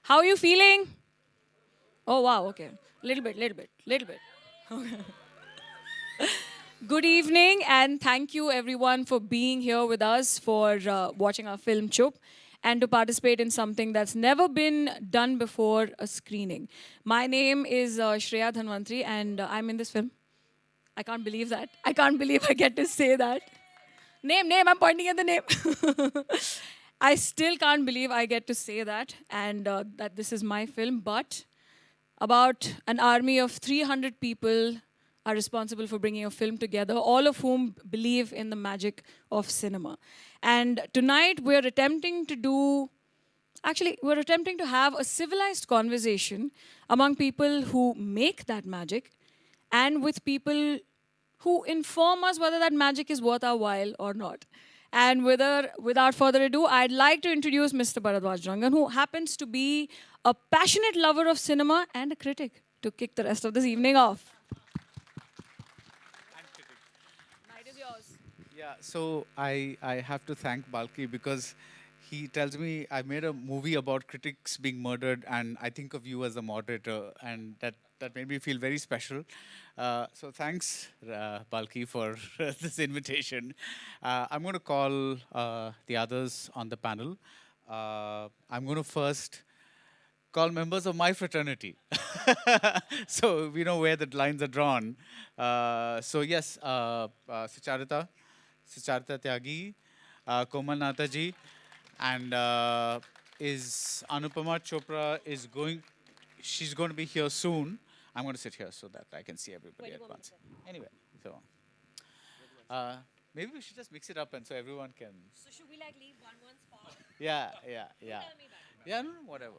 How are you feeling? Oh, wow, okay. Little bit. Good evening, and thank you everyone for being here with us for watching our film Chup and to participate in something that's never been done before, a screening. My name is Shreya Dhanwanthary, and I'm in this film. I can't believe that. I can't believe I get to say that. Name, I'm pointing at the name. I still can't believe I get to say that and that this is my film, but about an army of 300 people are responsible for bringing a film together, all of whom believe in the magic of cinema. And tonight we're attempting to have a civilized conversation among people who make that magic and with people who inform us whether that magic is worth our while or not. And without further ado, I'd like to introduce Mr. Bharadwaj Rangan, who happens to be a passionate lover of cinema and a critic, to kick the rest of this evening off. Night is yours. Yeah, so I have to thank Balki because he tells me I made a movie about critics being murdered, and I think of you as the moderator, and that made me feel very special. So thanks, Balki, for this invitation. I'm going to call the others on the panel. I'm going to first call members of my fraternity. So we know where the lines are drawn. So yes, Sucharita Tyagi, Komal Nataji, and is Anupama Chopra is going, she's going to be here soon. I'm going to sit here so that I can see everybody at once. Anyway, so uh, maybe we should just mix it up and so everyone can. So should we like leave one spot? Yeah. Yeah, no, no, whatever.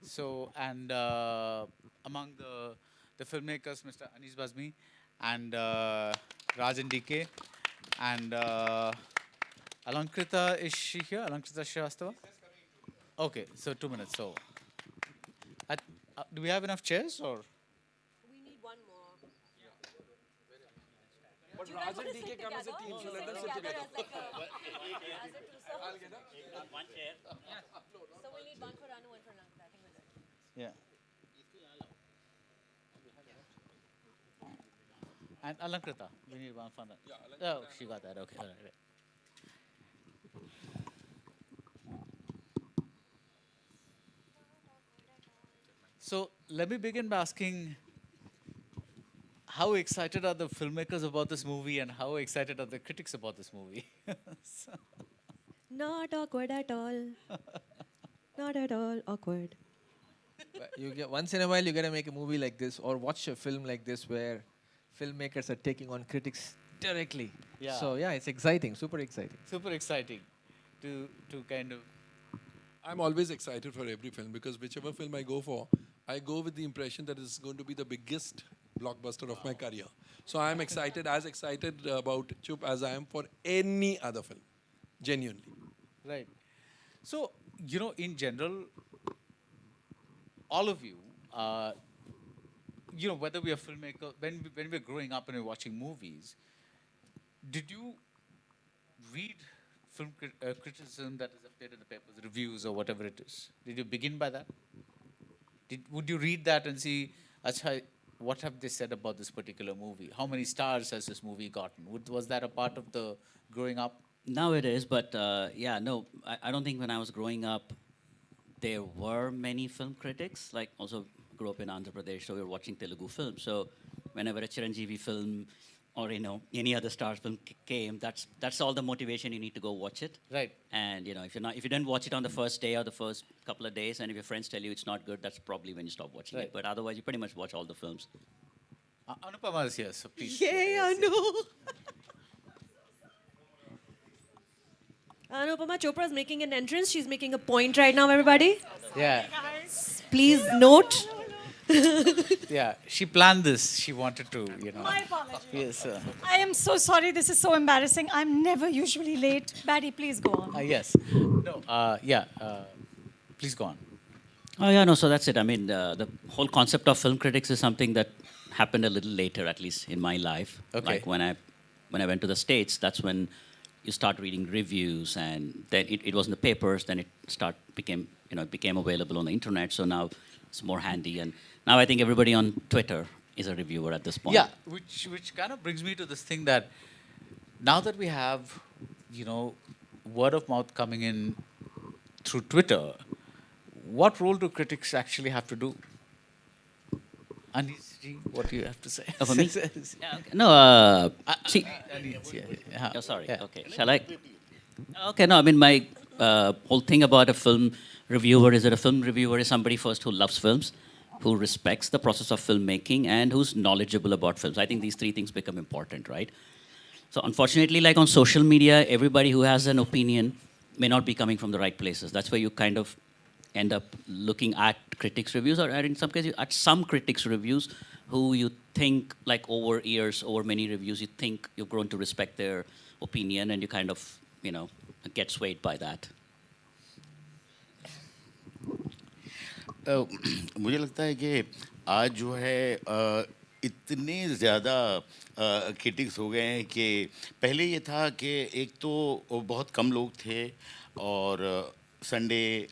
So, and among the filmmakers, Mr. Anis Bazmi and Rajan DK and Alankrita, is she here? Alankrita Shrivastava? Okay, so 2 minutes. So, at, do we have enough chairs or? We need one more. But Rajan DK come as a team, so let them sit together. So we need one for Anu, one for Lankita. I think we're good. Yeah. And Alankrita, we need one for that. Oh, she got that. Okay, all right. So let me begin by asking how excited are the filmmakers about this movie and how excited are the critics about this movie? So- Not awkward at all. Not at all awkward. But you get once in a while you gotta make a movie like this or watch a film like this where filmmakers are taking on critics directly. Yeah. So yeah, it's exciting, super exciting. Super exciting to kind of I'm always excited for every film because whichever film I go for, I go with the impression that it's going to be the biggest blockbuster of my career. So I'm excited, as excited about Chup as I am for any other film. Genuinely. right. So in general, all of you, whether we are filmmakers, when we're growing up and we're watching movies, did you read criticism that is appeared in the papers, reviews or whatever it is? Did you begin by that? Would you read that and see, Acha, what have they said about this particular movie? How many stars has this movie gotten? Was that a part of the growing up? Now it is, but yeah, no, I don't think when I was growing up, there were many film critics. Like, also grew up in Andhra Pradesh, so we were watching Telugu films. So whenever a Chiranjeevi film or any other star film came, that's all the motivation you need to go watch it. Right. And if you didn't watch it on the first day or the first couple of days, and if your friends tell you it's not good, that's probably when you stop watching Right. it. But otherwise, you pretty much watch all the films. Anupama is here, so please. Yay, Yes, Anu. Anupama Chopra is making an entrance. She's making a point right now, everybody. Yeah, Please note. yeah. She planned this. She wanted to, My apologies. Yes. I am so sorry. This is so embarrassing. I'm never usually late. Batty, please go on. Yes. No. Yeah. Please go on. Oh yeah, no. So that's it. I mean, the whole concept of film critics is something that happened a little later, at least in my life. Okay. Like when I went to the States, that's when you start reading reviews, and then it was in the papers, then it became available on the internet, so now it's more handy. And now I think everybody on Twitter is a reviewer at this point. Yeah, which kind of brings me to this thing that now that we have, word of mouth coming in through Twitter, what role do critics actually have to do? Anis ji, what do you have to say? Oh, for me? Yeah, okay. No, see, Anis, yeah. oh, sorry. Yeah. Okay, shall I? Okay, no, I mean, my whole thing about a film reviewer is that a film reviewer is somebody first who loves films, who respects the process of filmmaking, and who's knowledgeable about films. I think these three things become important, right? So unfortunately, like on social media, everybody who has an opinion may not be coming from the right places. That's where you kind of end up looking at critics' reviews, or in some cases, at some critics' reviews who you think, like over years, over many reviews, you think you've grown to respect their opinion, and you kind of, get swayed by that. मुझे लगता है कि आज जो है इतने ज़्यादा critics हो गए हैं कि पहले ये था कि एक तो बहुत कम लोग थे और संडे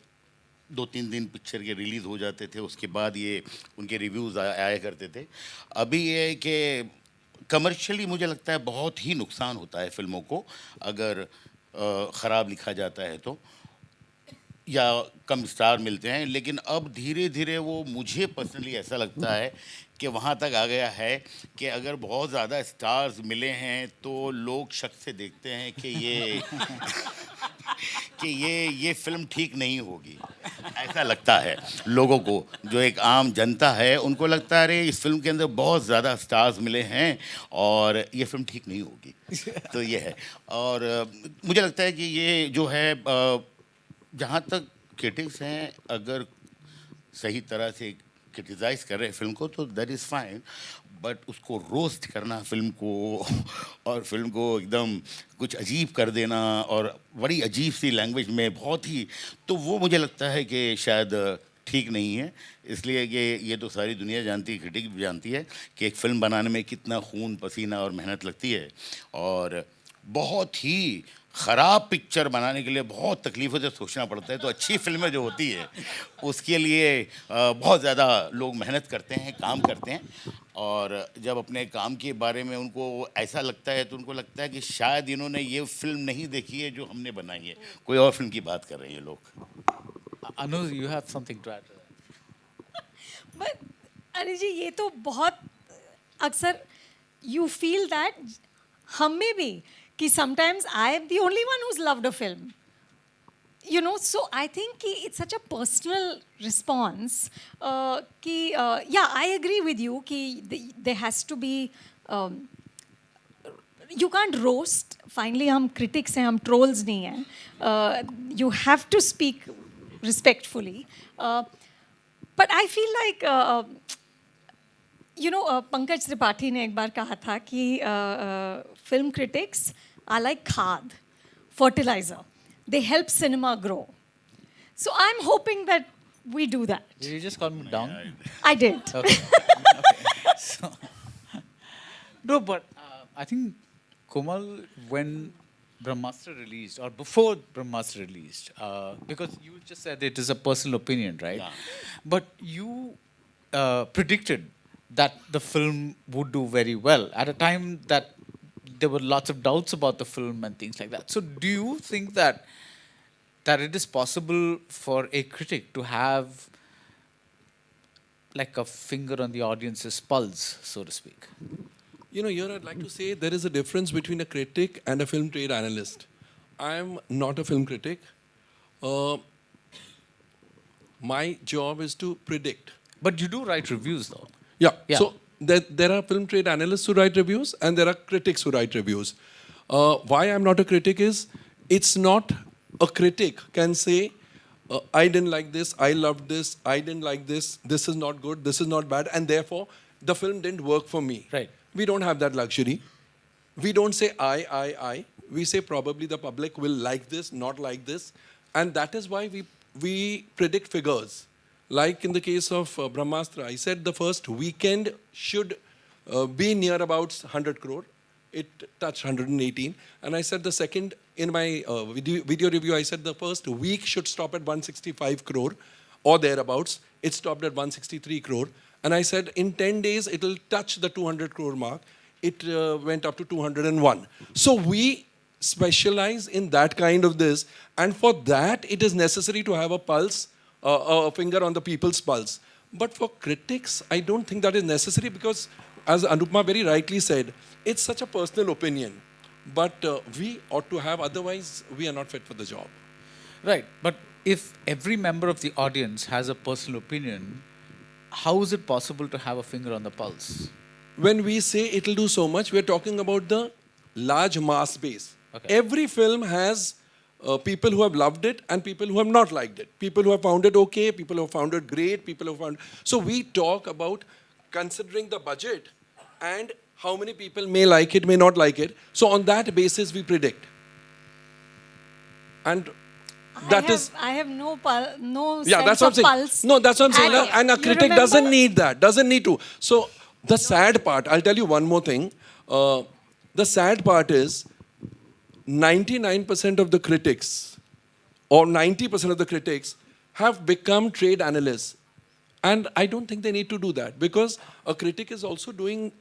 2-3 दिन पिक्चर के रिलीज़ हो जाते थे, उसके बाद ये उनके रिव्यूज़ आया करते थे. अभी ये है कि कमर्शियली मुझे लगता है बहुत ही नुकसान होता है फिल्मों को अगर ख़राब लिखा जाता है तो, या कम स्टार मिलते हैं. लेकिन अब धीरे धीरे वो, मुझे पर्सनली ऐसा लगता है कि वहाँ तक आ गया है कि अगर बहुत ज़्यादा स्टार्स मिले हैं तो लोग शक से देखते हैं कि ये फिल्म ठीक नहीं होगी. ऐसा लगता है लोगों को, जो एक आम जनता है उनको लगता है अरे इस फिल्म के अंदर बहुत ज़्यादा स्टार्स मिले हैं और ये फिल्म ठीक नहीं होगी. तो ये है. और मुझे लगता है कि ये जो है, जहाँ तक क्रिटिक्स हैं, अगर सही तरह से क्रिटिसाइज़ कर रहे हैं फिल्म को तो दैट इज़ फाइन, बट उसको रोस्ट करना फिल्म को और फिल्म को एकदम कुछ अजीब कर देना और बड़ी अजीब सी लैंग्वेज में बहुत ही, तो वो मुझे लगता है कि शायद ठीक नहीं है. इसलिए कि ये तो सारी दुनिया जानती है, क्रिटिक भी जानती है कि एक फ़िल्म बनाने में कितना खून पसीना और मेहनत लगती है, और बहुत ही ख़राब पिक्चर बनाने के लिए बहुत तकलीफ़ों से सोचना पड़ता है. तो अच्छी फिल्में जो होती है उसके लिए बहुत ज़्यादा लोग मेहनत करते हैं, काम करते हैं, और जब अपने काम के बारे में उनको ऐसा लगता है तो उनको लगता है कि शायद इन्होंने ये फिल्म नहीं देखी है जो हमने बनाई है, कोई और फिल्म की बात कर रहे हैं लोग. Anu, you have something to add to that? But अरे जी, ये तो बहुत अक्सर you feel that हम में भी कि sometimes I am the only one who's loved a film. So I think it's such a personal response. Yeah, I agree with you. There has to be. You can't roast. Finally, हम critics हैं, हम trolls नहीं हैं. You have to speak respectfully. But I feel like, Pankaj Tripathi ने एक बार कहा था कि film critics are like खाद, fertilizer. They help cinema grow. So I'm hoping that we do that. Did you just call me down? I did. Okay. So, no, but I think Komal, when Brahmastra released, or before Brahmastra released, because you just said it is a personal opinion, right? Yeah. But you predicted that the film would do very well at a time that there were lots of doubts about the film and things like that. So do you think that it is possible for a critic to have like a finger on the audience's pulse, so to speak? Here I'd like to say there is a difference between a critic and a film trade analyst. I'm not a film critic. My job is to predict. But you do write reviews, though. Yeah. Yeah. So there are film trade analysts who write reviews and there are critics who write reviews. Why I'm not a critic is, it's not a critic can say, I didn't like this, I loved this, I didn't like this is not good, this is not bad, and therefore the film didn't work for me. Right. We don't have that luxury. We don't say I. We say probably the public will like this, not like this. And that is why we predict figures. Like in the case of Brahmastra, I said the first weekend should be near about 100 crore. it touched 118. And I said the second, in my video review, I said the first week should stop at 165 crore or thereabouts. It stopped at 163 crore. And I said in 10 days, it'll touch the 200 crore mark. It went up to 201. So we specialize in that kind of this. And for that, it is necessary to have a pulse, a finger on the people's pulse. But for critics, I don't think that is necessary because, as Anupma very rightly said, it's such a personal opinion. But we ought to have, otherwise we are not fit for the job. Right, but if every member of the audience has a personal opinion, how is it possible to have a finger on the pulse? When we say it'll do so much, we're talking about the large mass base. Okay. Every film has people who have loved it and people who have not liked it. People who have found it okay, people who have found it great, people who have found... So we talk about considering the budget and how many people may like it, may not like it. So on that basis, we predict. And that is... I have no Yeah, that's sense what I'm of saying. pulse. No, that's what I'm saying. And a you critic doesn't remember- need that, doesn't need to. So the sad part, I'll tell you one more thing. The sad part is 99% of the critics or 90% of the critics have become trade analysts. And I don't think they need to do that because a critic is also doing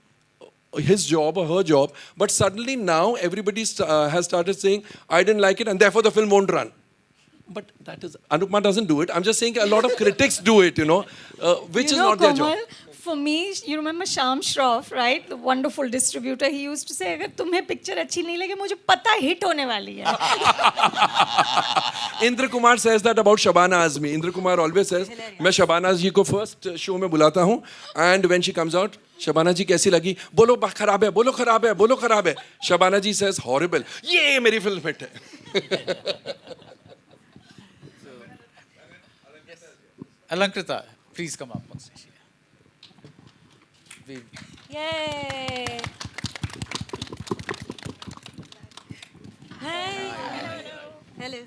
his job or her job. But suddenly now everybody has started saying, I didn't like it and therefore the film won't run. But that is, Anupma doesn't do it. I'm just saying a lot of critics do it, which is not their job. For me, you remember Sham Shroff, right? The wonderful distributor. He used to say, अगर तुम्हें picture अच्छी नहीं लगे, मुझे पता hit होने वाली है. Indra Kumar says that about Shabana Azmi. Indra Kumar always says, मैं Shabana जी को first show में बुलाता हूँ, and when she comes out, Shabana जी कैसी लगी? बोलो खराब है, बोलो खराब है, बोलो खराब है. Shabana जी says horrible. ये मेरी film hit है. Alankrita, please come up on stage. Yay! Hi. Hello.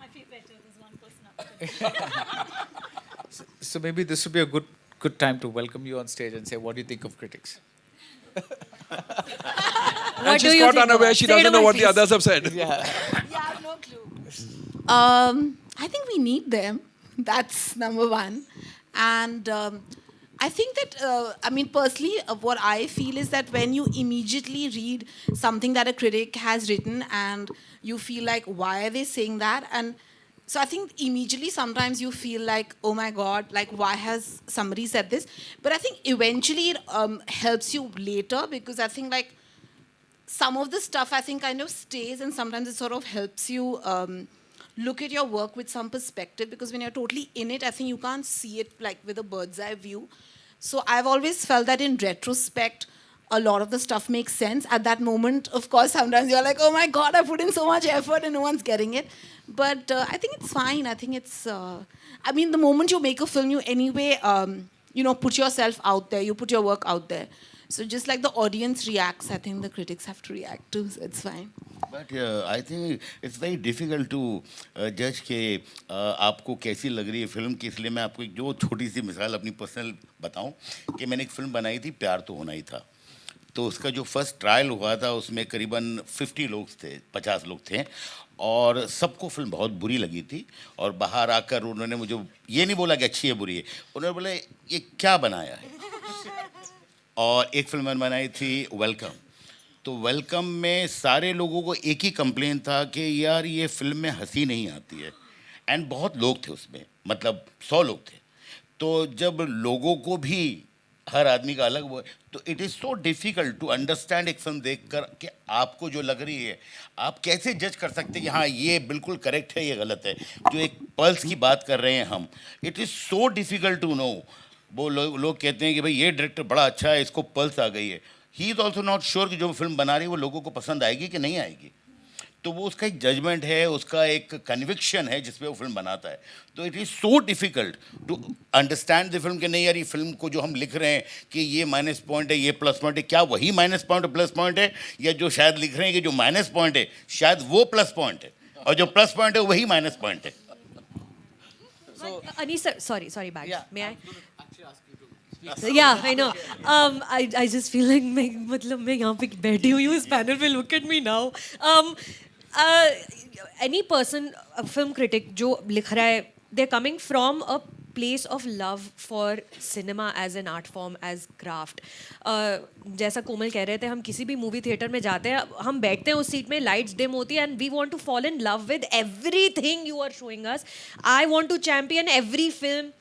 I feel better. There's one person up. So maybe this would be a good time to welcome you on stage and say, what do you think of critics? And she's caught unaware. She doesn't know what the others have said. Yeah, I have no clue. I think we need them. That's number one. And I think that, personally, what I feel is that when you immediately read something that a critic has written and you feel like, why are they saying that? And so I think immediately sometimes you feel like, oh my God, like why has somebody said this? But I think eventually it helps you later because I think like some of the stuff I think kind of stays and sometimes it sort of helps you look at your work with some perspective because when you're totally in it, I think you can't see it like with a bird's eye view. So I've always felt that in retrospect, a lot of the stuff makes sense. At that moment, of course, sometimes you're like, oh my God, I put in so much effort and no one's getting it. But I think it's fine. I think it's, the moment you make a film, you anyway, put yourself out there. You put your work out there. So just like the audience reacts, I think the critics have to react too. So it's fine. But I think it's very difficult to judge कि आपको कैसी लग रही है film की. इसलिए मैं आपको एक जो छोटी सी मिसाल अपनी पर्सनल बताऊं कि मैंने एक फिल्म बनाई थी प्यार तो होना ही था. तो उसका जो फर्स्ट ट्रायल हुआ था उसमें करीबन 50 लोग थे, 50 लोग थे और सबको फिल्म बहुत बुरी लगी थी. और बाहर आकर उन्होंने मुझे ये नहीं बोला कि अच्छी है बुरी है, उन्होंने बोला ये क्या बनाया है. और एक फिल्म मैंने बनाई थी वेलकम. तो वेलकम में सारे लोगों को एक ही कंप्लेन था कि यार ये फिल्म में हंसी नहीं आती है. एंड बहुत लोग थे उसमें, मतलब 100 लोग थे. तो जब लोगों को भी हर आदमी का अलग वो, तो it is so difficult to understand एक फिल्म देखकर कि आपको जो लग रही है आप कैसे जज कर सकते हैं कि हाँ ये बिल्कुल करेक्ट है, ये गलत है. जो एक पल्स की बात कर रहे हैं हम, it is so difficult to know. वो लोग कहते हैं कि भाई ये डायरेक्टर बड़ा अच्छा है, इसको पल्स आ गई है. He is also not sure कि जो फिल्म बना रही है वो लोगों को पसंद आएगी कि नहीं आएगी. तो वो उसका एक जजमेंट है, उसका एक कन्विक्शन है जिसपे वो फिल्म बनाता है. तो it is so difficult to understand the film कि नहीं यार ये फिल्म को जो हम लिख रहे हैं कि ये माइनस पॉइंट है, ये प्लस पॉइंट है, क्या वही माइनस पॉइंट प्लस पॉइंट है, या जो शायद लिख रहे हैं कि जो माइनस पॉइंट है शायद वो प्लस पॉइंट है और जो प्लस पॉइंट है वही माइनस पॉइंट है. Anisa, sorry, bag. Yeah, May I? Yeah, I know. I just feel like मैं यहाँ पे बैठी हुई हूँ इस panel पे. Look at me now. Uh, any person, a film critic जो लिख रहा है, they're coming from a place of love for cinema as an art form, as craft. जैसा कोमल कह रहे थे, हम किसी भी मूवी थिएटर में जाते हैं, हम बैठते हैं उस सीट में, लाइट्स डिम होती है, and we want to fall in love with everything you are showing us. I want to champion every film.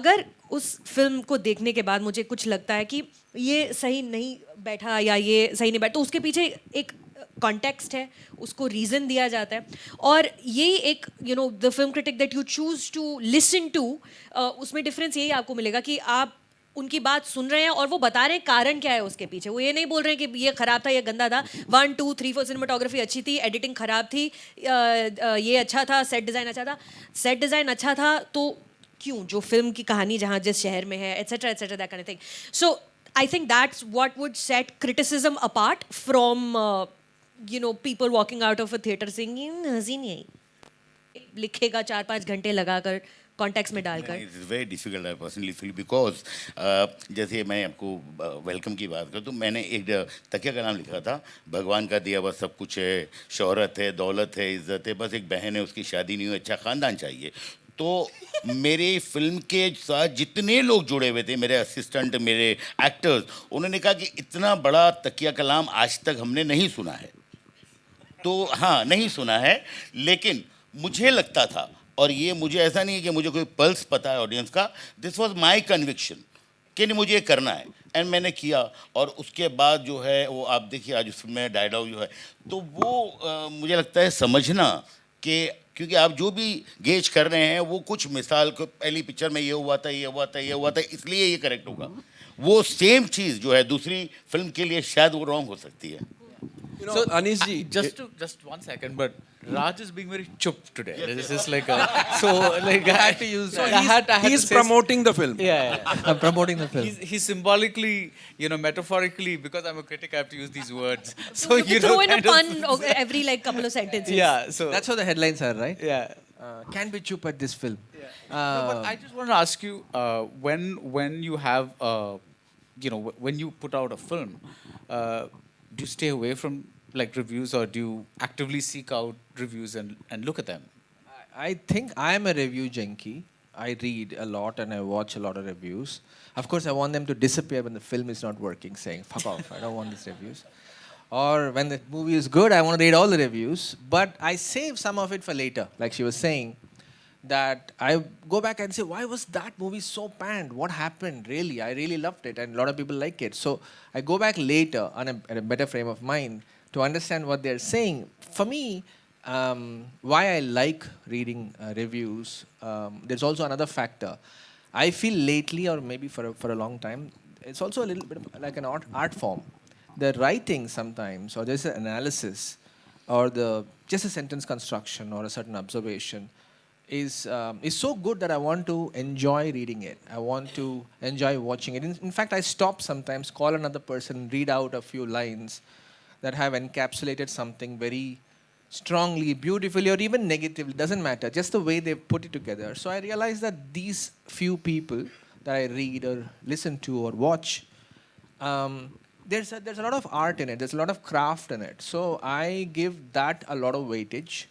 अगर उस फिल्म को देखने के बाद मुझे कुछ लगता है कि ये सही नहीं बैठा या ये सही नहीं बैठा, तो उसके पीछे एक कॉन्टेक्स्ट है, उसको रीज़न दिया जाता है. और यही एक the film critic that you choose to listen to, उसमें डिफरेंस यही आपको मिलेगा कि आप उनकी बात सुन रहे हैं और वो बता रहे हैं कारण क्या है उसके पीछे. वो ये नहीं बोल रहे हैं कि ये खराब था, ये गंदा था. 1 2 3 4 सिनेमाटोग्राफी अच्छी थी, एडिटिंग खराब थी, ये अच्छा था, सेट डिज़ाइन अच्छा था. सेट डिज़ाइन अच्छा था तो क्यों, जो फिल्म की कहानी जहाँ जिस शहर में है, etcetera etcetera, that kind of thing. So I think that's what would set criticism apart from people walking out of a theater saying हंसी नहीं आई. लिखेगा 4-5 घंटे लगाकर कॉन्टेक्स्ट में डालकर. It's very difficult I personally feel because जैसे मैं आपको वेलकम की बात करूँ तो मैंने एक तकिया का नाम लिखा था, भगवान का दिया हुआ सब कुछ है, शोहरत है, दौलत है, इज्जत है, बस एक बहन है, उसकी शादी नहीं हुई, अच्छा ख़ानदान चाहिए. तो मेरे फिल्म के साथ जितने लोग जुड़े हुए थे, मेरे असिस्टेंट, मेरे एक्टर्स, उन्होंने कहा कि इतना बड़ा तकिया कलाम आज तक हमने नहीं सुना है. तो हाँ, नहीं सुना है, लेकिन मुझे लगता था, और ये मुझे ऐसा नहीं है कि मुझे कोई पल्स पता है ऑडियंस का, दिस वाज माय कन्विक्शन कि नहीं मुझे ये करना है, एंड मैंने किया. और उसके बाद जो है वो आप देखिए आज उस फिल्म में डायलॉग जो है, तो वो मुझे लगता है समझना कि क्योंकि आप जो भी गेज कर रहे हैं वो कुछ मिसाल को पहली पिक्चर में ये हुआ था, ये हुआ था, ये हुआ था, इसलिए ये करेक्ट होगा. वो सेम चीज़ जो है दूसरी फिल्म के लिए शायद वो रॉन्ग हो सकती है. So, Anish ji, Just 1 second, but Raj is being very chup today. This is like so like I had to use. so I had to he's say- promoting the film. Yeah. I'm promoting the film. He's symbolically, metaphorically, because I'm a critic, I have to use these words. So You throw in a pun every like couple of sentences. Yeah. So That's how the headlines are, right? yeah. Can be Chup at this film. No, but I just want to ask you, when you have, when you put out a film, do you stay away from like reviews, or do you actively seek out reviews and look at them? I think I'm a review junkie. I read a lot and I watch a lot of reviews. Of course, I want them to disappear when the film is not working, saying, fuck off, I don't want these reviews. Or when the movie is good, I want to read all the reviews. But I save some of it for later. Like she was saying, that I go back and say, why was that movie so panned? What happened? Really, I really loved it, and a lot of people like it. So I go back later on at a better frame of mind to understand what they're saying. For me, why I like reading reviews, there's also another factor. I feel lately, or maybe for a long time, it's also a little bit of like an art form. The writing sometimes, or there's an analysis, or just a sentence construction or a certain observation is so good that I want to enjoy reading it. I want to enjoy watching it. In fact, I stop sometimes, call another person, read out a few lines that have encapsulated something very strongly, beautifully, or even negatively. Doesn't matter. Just the way they put it together. So I realize that these few people that I read or listen to or watch, there's a lot of art in it. There's a lot of craft in it. So I give that a lot of weightage.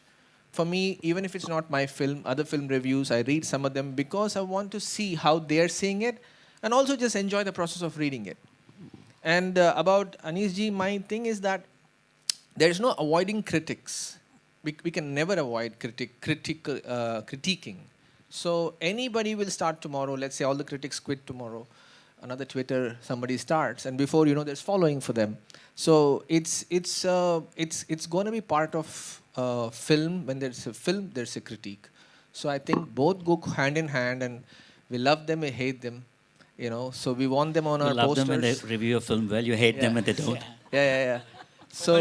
For me, even if it's not my film, other film reviews, I read some of them because I want to see how they're seeing it and also just enjoy the process of reading it. And about Anish ji, my thing is that there's no avoiding critics. We can never avoid critiquing. So anybody will start tomorrow. Let's say all the critics quit tomorrow. Another Twitter, somebody starts, and before you know, there's following for them. So it's going to be part of film. When there's a film, there's a critique. So I think both go hand in hand, and we love them, we hate them. So we want them on You our love posters. them when they review a film well, you hate them when they don't. Yeah. So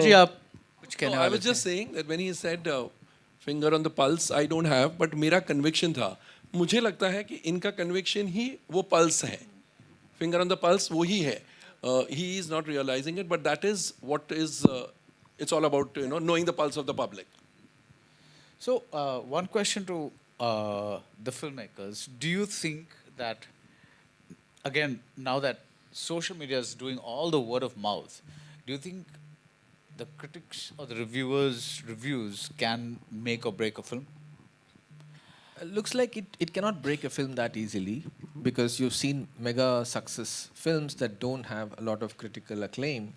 No, I was just saying that when he said finger on the pulse, I don't have, but मेरा conviction था. मुझे लगता है कि इनका conviction ही वो pulse है. Finger on the pulse, वो ही है. He is not realizing it, but that is what is. It's all about knowing the pulse of the public. So, one question to the filmmakers: do you think that again, now that social media is doing all the word of mouth, do you think the critics or the reviewers' reviews can make or break a film? Looks like it cannot break a film that easily because you've seen mega success films that don't have a lot of critical acclaim.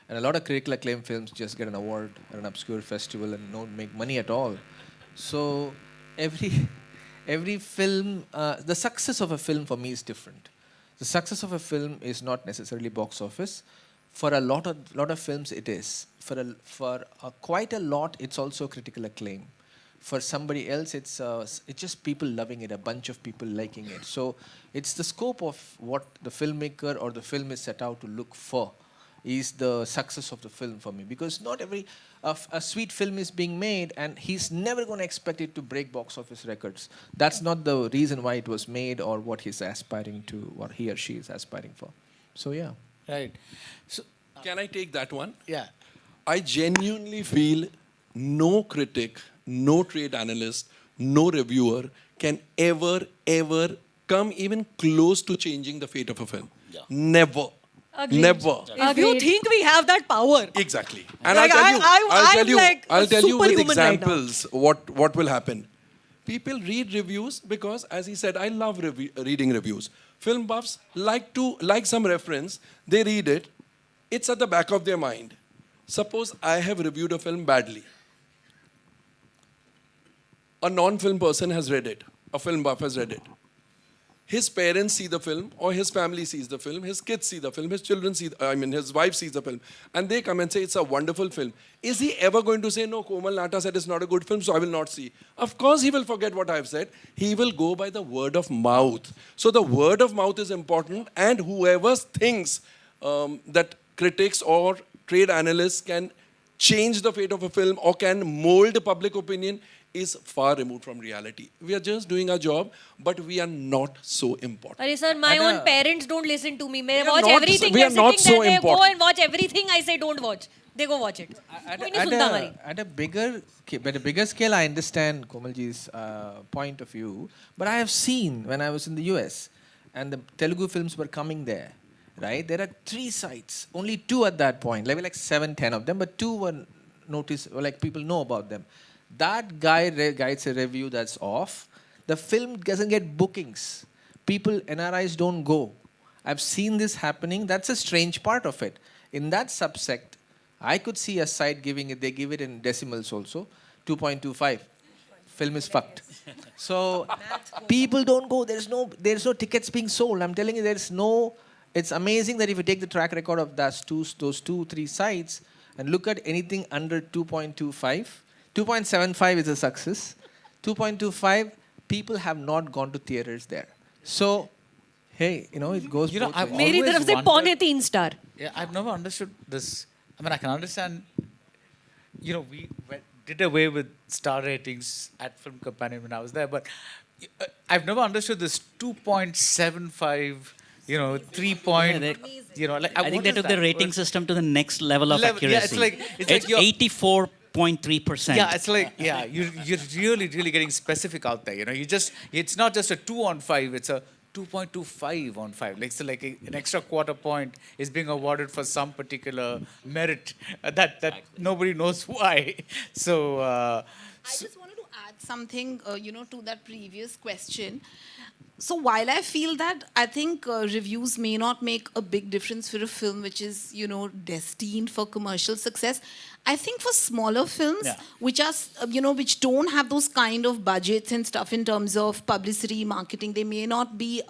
And a lot of critical acclaim films just get an award at an obscure festival and don't make money at all. So every every film, the success of a film for me is different. The success of a film is not necessarily box office. For a lot of films, it is. For quite a lot, it's also critical acclaim. For somebody else, it's just people loving it, a bunch of people liking it. So it's the scope of what the filmmaker or the film is set out to look for is the success of the film for me. Because not every a sweet film is being made, and he's never going to expect it to break box office records. That's not the reason why it was made or what he's aspiring to, what he or she is aspiring for. So yeah. Right. So, Can I take that one? yeah. I genuinely feel no critic, no trade analyst, no reviewer can ever come even close to changing the fate of a film. Yeah. Never. Agreed. Never. If you think we have that power. Exactly. And Like, I'm like I'll a tell you with superhuman right now. examples what will happen. People read reviews because, as he said, I love reading reviews. Film buffs like some reference, they read it. It's at the back of their mind. Suppose I have reviewed a film badly. A non-film person has read it. A film buff has read it. His parents see the film, or his family sees the film, his kids see the film, his children his wife sees the film, and they come and say it's a wonderful film. Is he ever going to say, no, Komal Nata said it's not a good film, so I will not see? Of course he will forget what I've said. He will go by the word of mouth. So the word of mouth is important, and whoever thinks that critics or trade analysts can change the fate of a film or can mold public opinion is far removed from reality. We are just doing our job, but we are not so important. Sorry, sir, my And, own parents don't listen to me. They We are watch not- everything. we They're are not sitting so there, they go important. and watch everything I say don't watch. They go watch it. कोई नहीं सुनता हमारी. At a bigger scale, I understand Komalji's point of view, but I have seen when I was in the US and the Telugu films were coming there, right? There are 3 sites, only 2 at that point, like 7, 10 of them, but 2 were noticed, like people know about them. That guy writes a review that's off. The film doesn't get bookings. People, NRIs don't go. I've seen this happening. That's a strange part of it. In that subsect, I could see a site giving it, they give it in decimals also, 2.25. Film is fucked. So people don't go. There's no tickets being sold. I'm telling you, it's amazing that if you take the track record of those 2, 3 sites and look at anything under 2.25, 2.75 is a success. 2.25, people have not gone to theaters there. So, hey, it goes both I've ways. मेरी always तरफ से wondered- 3.25 star. Yeah, I've never understood this. I mean, I can understand, we did away with star ratings at Film Companion when I was there, but I've never understood this 2.75, 3 point, like, I think what they is took the that? rating system to the next level of accuracy. Yeah, it's like you're- 84.3%. Yeah, it's like, you're really, really getting specific out there. It's not just a 2 on 5, it's a 2.25 on 5. Like, so like an extra quarter point is being awarded for some particular merit that nobody knows why. So, I just wanted to add something, to that previous question. So while I feel that, I think reviews may not make a big difference for a film which is, destined for commercial success. I think for smaller films, Yeah. which are, which don't have those kind of budgets and stuff in terms of publicity, marketing, they may not be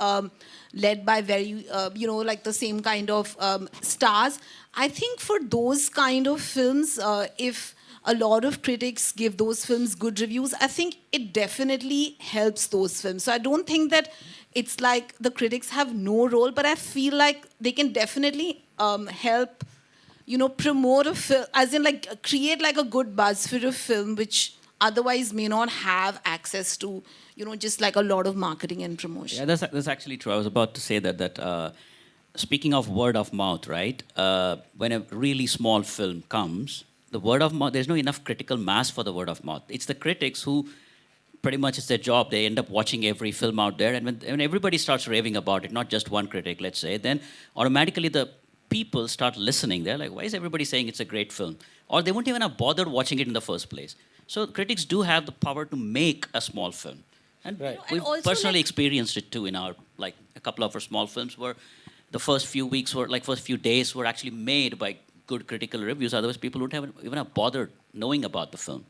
led by very, like the same kind of stars. I think for those kind of films, if a lot of critics give those films good reviews, I think it definitely helps those films. So I don't think that it's like the critics have no role, but I feel like they can definitely help, promote a film, as in like create like a good buzz for a film which otherwise may not have access to, just like a lot of marketing and promotion. Yeah, that's actually true. I was about to say that speaking of word of mouth, right? When a really small film comes, the word of mouth, there's no enough critical mass for the word of mouth. It's the critics who pretty much it's their job. They end up watching every film out there, and when everybody starts raving about it, not just one critic, let's say, then automatically the people start listening. They're like, why is everybody saying it's a great film? Or they wouldn't even have bothered watching it in the first place. So critics do have the power to make a small film. And Right. And we've also, personally like- experienced it too in our, like, a couple of our small films where the first few weeks were, like, first few days were actually made by good critical reviews. Otherwise, people wouldn't even have bothered knowing about the film.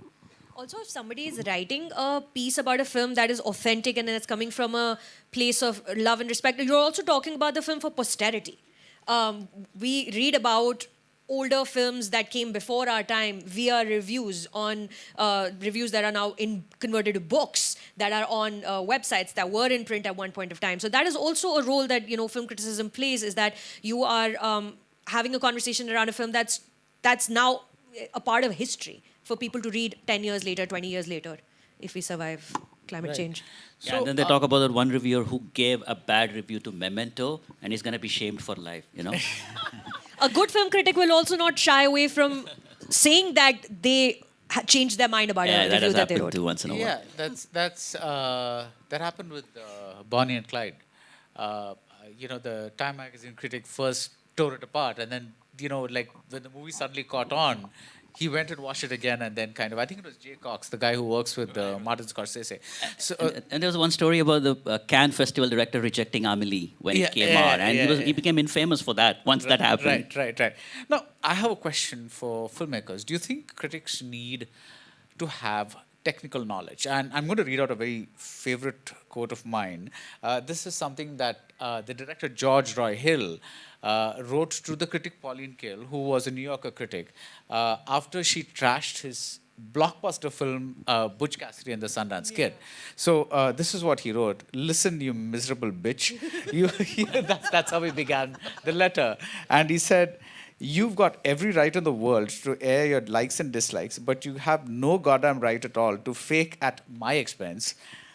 Also, if somebody is writing a piece about a film that is authentic and it's coming from a place of love and respect, you're also talking about the film for posterity. We read about older films that came before our time via reviews on reviews that are now converted to books that are on websites that were in print at one point of time. So that is also a role that film criticism plays, is that you are having a conversation around a film that's now a part of history for people to read 10 years later, 20 years later, if we survive climate change. Yeah, and then they talk about that one reviewer who gave a bad review to Memento, and he's going to be shamed for life, A good film critic will also not shy away from saying that they changed their mind about Yeah, a that review has that they happened wrote. too once in a while. Yeah, that happened with Bonnie and Clyde. The Time magazine critic first tore it apart, and then like when the movie suddenly caught on, he went and watched it again, and then kind of, I think it was Jay Cox, the guy who works with Martin Scorsese. So And there was one story about the Cannes Festival director rejecting Amelie when Yeah, it came yeah, out, and yeah, he became infamous for that once that happened. Right. Now, I have a question for filmmakers. Do you think critics need to have technical knowledge? And I'm going to read out a very favorite quote of mine. This is something that the director George Roy Hill wrote to the critic Pauline Kael, who was a New Yorker critic, after she trashed his blockbuster film Butch Cassidy and the Sundance Kid. So this is what he wrote: "Listen, you miserable bitch." That's how he began the letter, and he said, "You've got every right in the world to air your likes and dislikes, but you have no goddamn right at all to fake at my expense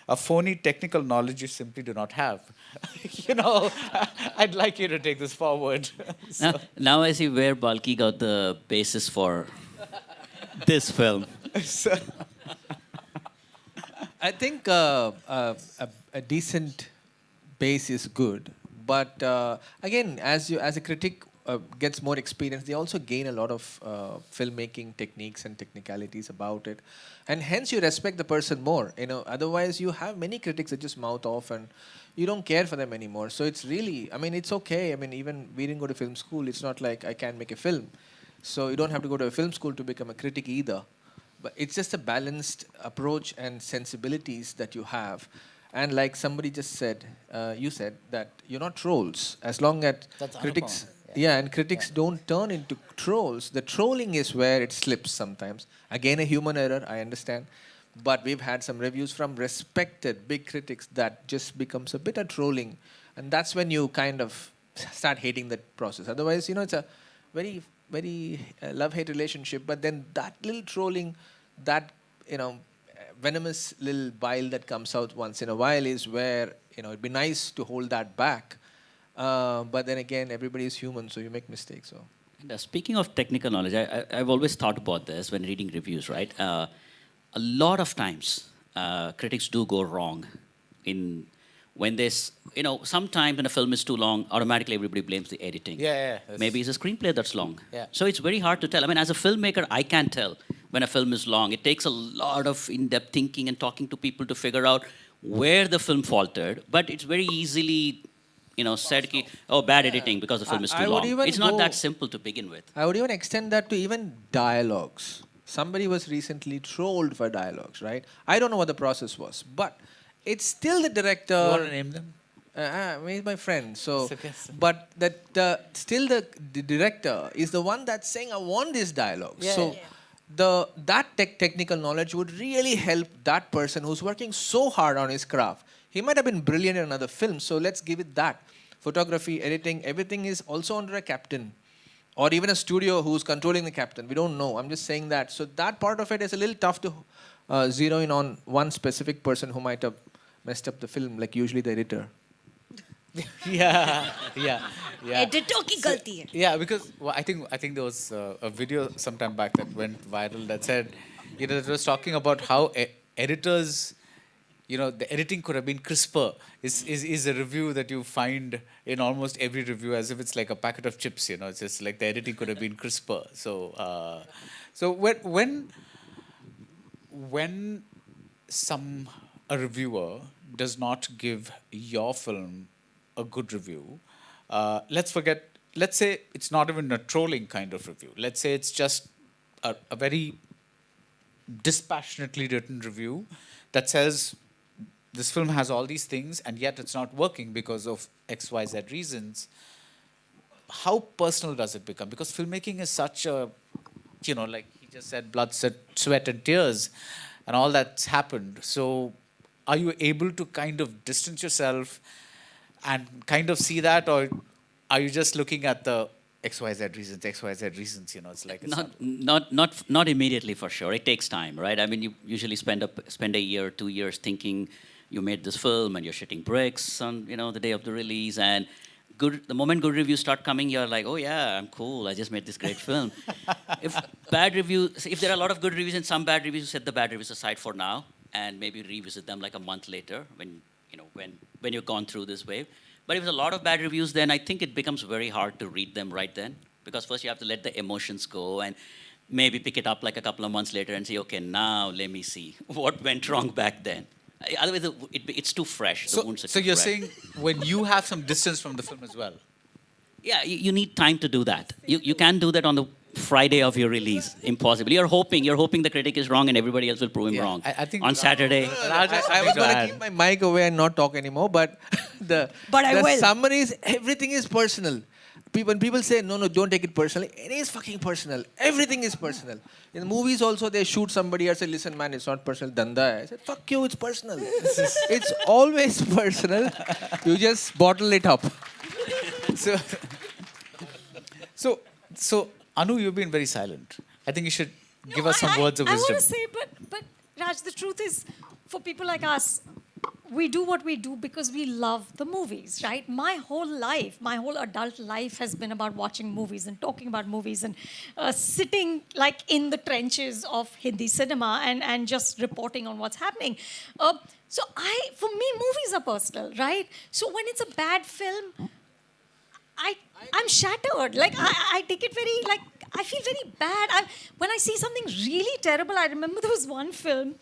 a phony technical knowledge you simply do not have." I'd like you to take this forward. Now I see where Balki got the basis for this film. I think a decent base is good, but again, as a critic gets more experience, they also gain a lot of filmmaking techniques and technicalities about it, and hence you respect the person more. Otherwise you have many critics that just mouth off and you don't care for them anymore. So it's really, it's okay. Even we didn't go to film school. It's not like I can't make a film. So you don't have to go to a film school to become a critic either. But it's just a balanced approach and sensibilities that you have. And like somebody just said, you said that you're not trolls. As long as That's critics, Anupam, and critics don't turn into trolls. The trolling is where it slips sometimes. Again, a human error, I understand. But we've had some reviews from respected big critics that just becomes a bit of trolling. And that's when you kind of start hating that process. Otherwise, it's a very, very love-hate relationship. But then that little trolling, that, venomous little bile that comes out once in a while is where, it'd be nice to hold that back. But then again, everybody is human, so you make mistakes. So. Speaking of technical knowledge, I've always thought about this when reading reviews, right? A lot of times, critics do go wrong when this, sometimes when a film is too long, automatically everybody blames the editing. Yeah. Maybe it's a screenplay that's long. Yeah. So it's very hard to tell. As a filmmaker, I can't tell when a film is long. It takes a lot of in-depth thinking and talking to people to figure out where the film faltered. But it's very easily, said, bad editing because the film is too I would long. even It's not go- that simple to begin with. I would even extend that to even dialogues. Somebody was recently trolled for dialogues, right? I don't know what the process was, but it's still the director. You want to name them? He's my friend. So, It's okay. but still the director is the one that's saying, "I want this dialogue." Yeah, So, that technical knowledge would really help that person who's working so hard on his craft. He might have been brilliant in another film, so let's give it that. Photography, editing, everything is also under a captain. Or even a studio who's controlling the captain. We don't know. I'm just saying that. So that part of it is a little tough to zero in on one specific person who might have messed up the film, like usually the editor. Yeah. Editor ki galti hai. Yeah, because I think there was a video sometime back that went viral that said, it was talking about how editors the editing could have been crisper is a review that you find in almost every review, as if it's like a packet of chips. It's just like the editing could have been crisper. So when a reviewer does not give your film a good review, let's say it's not even a trolling kind of review. Let's say it's just a very dispassionately written review that says this film has all these things and yet it's not working because of XYZ reasons. How personal does it become? Because filmmaking is such a, like he just said, blood, sweat and tears and all that's happened. So are you able to kind of distance yourself and kind of see that, or are you just looking at the XYZ reasons? It's like it's not immediately, for sure. It takes time, right? I mean, you usually spend a year, 2 years thinking you made this film and you're shitting bricks on the day of the release, and the moment good reviews start coming, you're like, oh yeah, I'm cool, I just made this great film. If there are a lot of good reviews and some bad reviews, set the bad reviews aside for now and maybe revisit them like a month later when you've gone through this wave. But if there's a lot of bad reviews, then I think it becomes very hard to read them right then, because first you have to let the emotions go and maybe pick it up like a couple of months later and say, okay, now let me see what went wrong back then. Otherwise, it's too fresh. The wounds are So too you're fresh. saying when you have some distance from the film as well? Yeah, you need time to do that. You can't do that on the Friday of your release. Impossible. You're hoping the critic is wrong and everybody else will prove him wrong. I think on Saturday. I was going to keep my mic away and not talk anymore, but the summaries, everything is personal. When people say, no, don't take it personally, it is fucking personal. Everything is personal. In movies also, they shoot somebody and say, listen, man, it's not personal, danda hai. I said, fuck you, it's personal. It's always personal. You just bottle it up. So Anu, you've been very silent. I think you should give us some words of wisdom. I want to say, but Raj, the truth is, for people like us, we do what we do because we love the movies, right? My whole adult life has been about watching movies and talking about movies and sitting like in the trenches of Hindi cinema and just reporting on what's happening. For me, movies are personal, right? So when it's a bad film, I'm shattered. Like I take it very, like, I feel very bad. When I see something really terrible, I remember there was one film,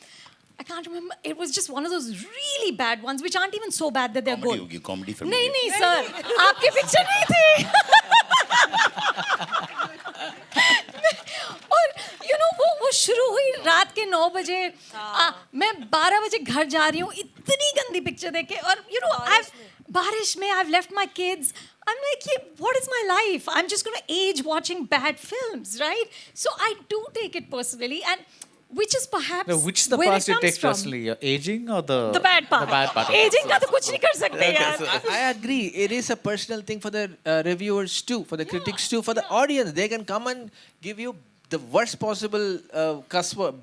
I can't remember. It was just one of those really bad ones, which aren't even so bad that they're good. Comedy film. नहीं sir, आपकी picture नहीं थी. और वो शुरू हुई रात के 9 बजे. मैं 12 बजे घर जा रही हूँ इतनी गंदी पिक्चर देख के, और बारिश में I've left my kids. I'm like, what is my life? I'm just going to age watching bad films, right? So I do take it personally, and which is perhaps which is the where part it you comes take from. personally? Your aging or the bad part? The bad part. Aging का तो कुछ नहीं कर सकते यार. I agree. It is a personal thing for the reviewers too, for the critics too, for the audience. They can come and give you the worst possible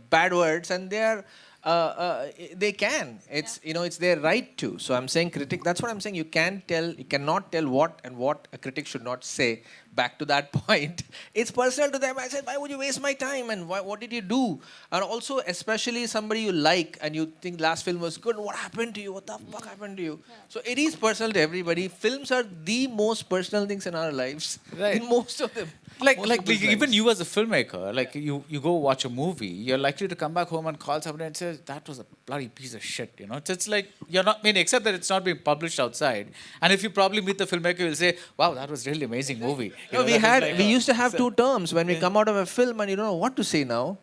bad words, and they can. It's their right to. So I'm saying critic. That's what I'm saying. You cannot tell what a critic should not say. Back to that point, it's personal to them. I said, why would you waste my time? And what did you do? And also, especially somebody you like and you think last film was good. What happened to you? What the fuck happened to you? So it is personal to everybody. Films are the most personal things in our lives. Right. In most of them. Like even you as a filmmaker, like you go watch a movie, you're likely to come back home and call somebody and say, that was a bloody piece of shit, It's like, you're not, except that it's not being published outside. And if you probably meet the filmmaker, you'll say, wow, that was really amazing movie. We used to have two terms when we come out of a film and you don't know what to say now.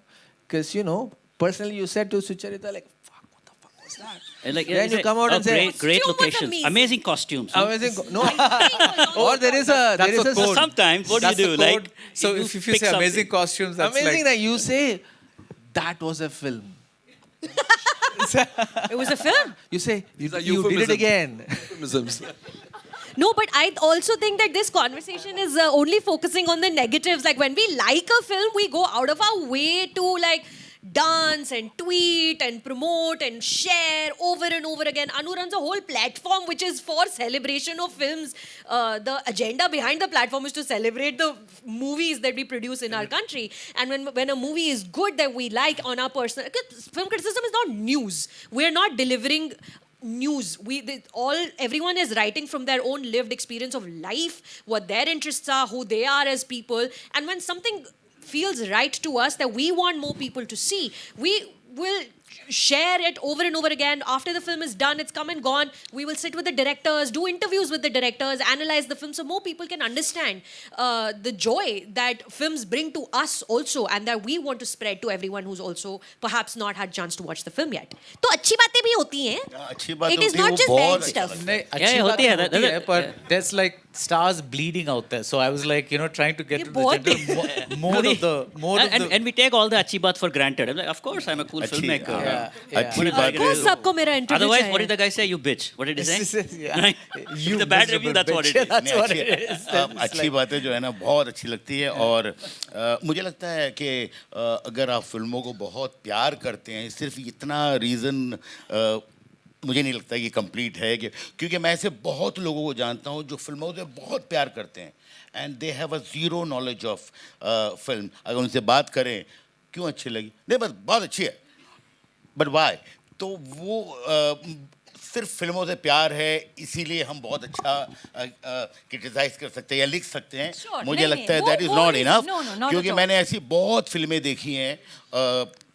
Because, personally you said to Sucharita, like, fuck, what the fuck was that? And Then you come out and say, great Costume was locations, amazing. amazing costumes. No. Or there is a... code. Sometimes, what do you do? Like, so if you pick say amazing something. costumes, that's amazing like... that you say, that was a film. It was a film. You say, you are did it euphemisms. again. Euphemisms. No, but I also think that this conversation is only focusing on the negatives. Like when we like a film, we go out of our way to like dance and tweet and promote and share over and over again. Anu runs a whole platform which is for celebration of films. The agenda behind the platform is to celebrate the movies that we produce in our country. And when a movie is good that we like on our personal... Film criticism is not news. We're not delivering news. Everyone is writing from their own lived experience of life, what their interests are, who they are as people. And when something feels right to us that we want more people to see, we will share it over and over again. After the film is done, it's come and gone, we will sit with the directors, do interviews with the directors, analyze the film so more people can understand the joy that films bring to us also, and that we want to spread to everyone who's also perhaps not had chance to watch the film yet. तो अच्छी बातें भी होती हैं. अच्छी बात It is होती है, not वो just बहुत bad अच्छा stuff. नहीं, Yeah, अच्छी बात होती है, होती है, that- but there's like stars bleeding out there. So I was like, trying to get ये to बहुत- the general more of the. And we take all the achhi baat for granted. I'm like, of course, I'm a cool अच्छी filmmaker. yeah. अच्छी What बात is Of course, सबको मेरा interview Otherwise, चाहिए. what did the guy say? You bitch. What did he say? Yeah. Right? You It's a bad miserable review, that's what it bitch. is. That's what नहीं, it is. अच्छी बातें जो है ना बहुत अच्छी लगती है और मुझे लगता है कि अगर आप फिल्मों को बहुत प्यार करते हैं सिर्फ इतना रीज़न मुझे नहीं लगता कि कंप्लीट है कि क्योंकि मैं ऐसे बहुत लोगों को जानता हूँ जो फिल्मों से बहुत प्यार करते हैं and they have a zero knowledge of film. अगर उनसे बात करें क्यों अच्छी लगी, नहीं बस बहुत अच्छी है, बट वाई, तो वो सिर्फ फिल्मों से प्यार है इसीलिए हम बहुत अच्छा क्रिटिसाइज कर सकते हैं या लिख सकते हैं. Sure, मुझे नहीं, लगता है नहीं, दैट इज़ वो not reason- enough, no, no, not क्योंकि at all. मैंने ऐसी बहुत फिल्में देखी हैं